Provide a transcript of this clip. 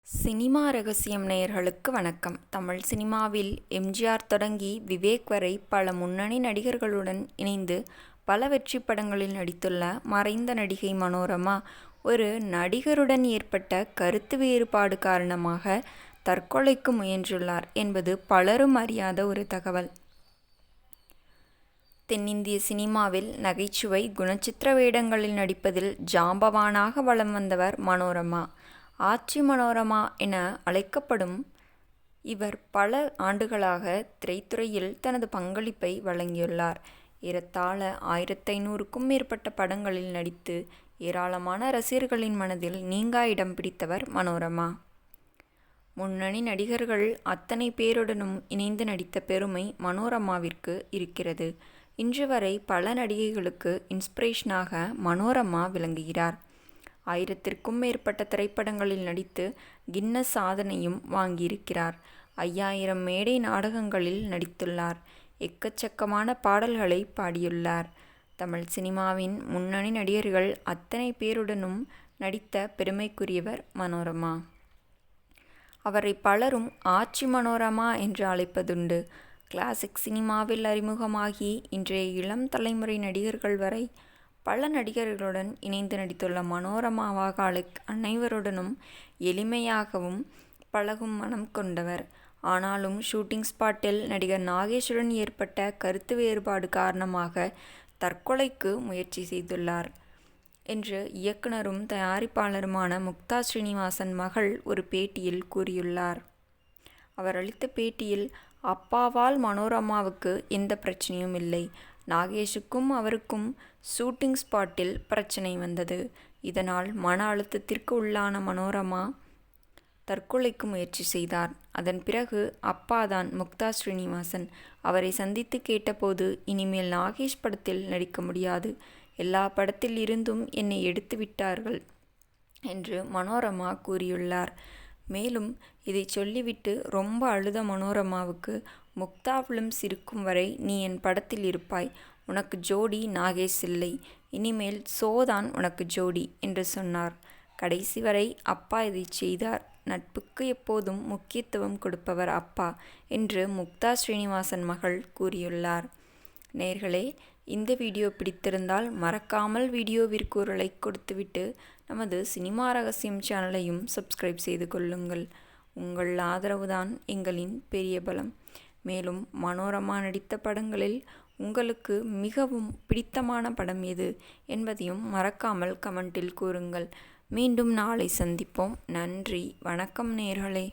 Cinema ரகசியம் நேயர்களுக்கு வணக்கம். தமிழ் சினிமாவில் எம்ஜிஆர் தொடங்கி விவேக் வரை பல முன்னணி நடிகர்களுடன் இணைந்து பல வெற்றி படங்களில் நடித்துள்ள மறைந்த நடிகை மனோரமா ஒரு நடிகருடன் ஏற்பட்ட கருத்து வேறுபாடு காரணமாக தற்கொலைக்கு முயன்றுள்ளார் என்பது பலரும் அறியாத ஒரு தகவல். தென்னிந்திய சினிமாவில் நகைச்சுவை குணச்சித்திர வேடங்களில் நடிப்பதில் ஜாம்பவானாக வலம் வந்தவர் மனோரமா. ஆச்சி மனோரமா என அழைக்கப்படும் இவர் பல ஆண்டுகளாக திரைத்துறையில் தனது பங்களிப்பை வழங்கியுள்ளார். ஏறத்தாழ 1500க்கும் மேற்பட்ட படங்களில் நடித்து ஏராளமான ரசிகர்களின் மனதில் நீங்கா இடம் பிடித்தவர் மனோரமா. முன்னணி நடிகர்கள் அத்தனை பேருடனும் இணைந்து நடித்த பெருமை மனோரமாவிற்கு இருக்கிறது. இன்று வரை பல நடிகைகளுக்கு இன்ஸ்பிரேஷனாக மனோரமா விளங்குகிறார். 1000க்கும் மேற்பட்ட திரைப்படங்களில் நடித்து கின்னஸ் சாதனையும் வாங்கியிருக்கிறார். 5000 மேடை நாடகங்களில் நடித்துள்ளார். எக்கச்சக்கமான பாடல்களை பாடியுள்ளார். தமிழ் சினிமாவின் முன்னணி நடிகர்கள் அத்தனை பேருடனும் நடித்த பெருமைக்குரியவர் மனோரமா. அவரை பலரும் ஆச்சி மனோரமா என்று அழைப்பதுண்டு. கிளாசிக் சினிமாவில் அறிமுகமாகி இன்றைய இளம் தலைமுறை நடிகர்கள் வரை பல நடிகர்களுடன் இணைந்து நடித்துள்ள மனோரமாவாக அனைவருடனும் எளிமையாகவும் பழகும் மனம் கொண்டவர். ஆனாலும் ஷூட்டிங் ஸ்பாட்டில் நடிகர் நாகேஷுடன் ஏற்பட்ட கருத்து வேறுபாடு காரணமாக தற்கொலைக்கு முயற்சி செய்துள்ளார் என்று இயக்குனரும் தயாரிப்பாளருமான முக்தா ஸ்ரீனிவாசன் மகள் ஒரு பேட்டியில் கூறியுள்ளார். அவர் அளித்த பேட்டியில், அப்பாவால் மனோரமாவுக்கு எந்த பிரச்சனையும் இல்லை. நாகேஷுக்கும் அவருக்கும் ஷூட்டிங் ஸ்பாட்டில் பிரச்சனை வந்தது. இதனால் மன அழுத்தத்திற்கு உள்ளான மனோரமா தற்கொலைக்கு முயற்சி செய்தார். அதன் பிறகு அப்பாதான் முக்தா ஸ்ரீனிவாசன் அவரை சந்தித்து கேட்டபோது, இனிமேல் நாகேஷ் படத்தில் நடிக்க முடியாது, எல்லா படத்தில் இருந்தும் என்னை எடுத்து விட்டார்கள் என்று மனோரமா கூறியுள்ளார். மேலும் இதை சொல்லிவிட்டு ரொம்ப அழுத மனோரமாவுக்கு, முக்தா ஃபிலிம்ஸ் இருக்கும் வரை நீ என் படத்தில் இருப்பாய், உனக்கு ஜோடி நாகேஷ் இல்லை, இனிமேல் சோதான் உனக்கு ஜோடி என்று சொன்னார். கடைசி வரை அப்பா இதை செய்தார். நட்புக்கு எப்போதும் முக்கியத்துவம் கொடுப்பவர் அப்பா என்று முக்தா ஸ்ரீனிவாசன் மகள் கூறியுள்ளார். நேயர்களே, இந்த வீடியோ பிடித்திருந்தால் மறக்காமல் வீடியோவிற்கு ஒரு லைக் கொடுத்துவிட்டு நமது சினிமா ரகசியம் சேனலையும் சப்ஸ்கிரைப் செய்து கொள்ளுங்கள். உங்கள் ஆதரவுதான் எங்களின் பெரிய பலம். மேலும் மனோரமா நடித்த படங்களில் உங்களுக்கு மிகவும் பிடித்தமான படம் எது என்பதையும் மறக்காமல் கமெண்டில் கூறுங்கள். மீண்டும் நாளை சந்திப்போம். நன்றி, வணக்கம் நேயர்களே.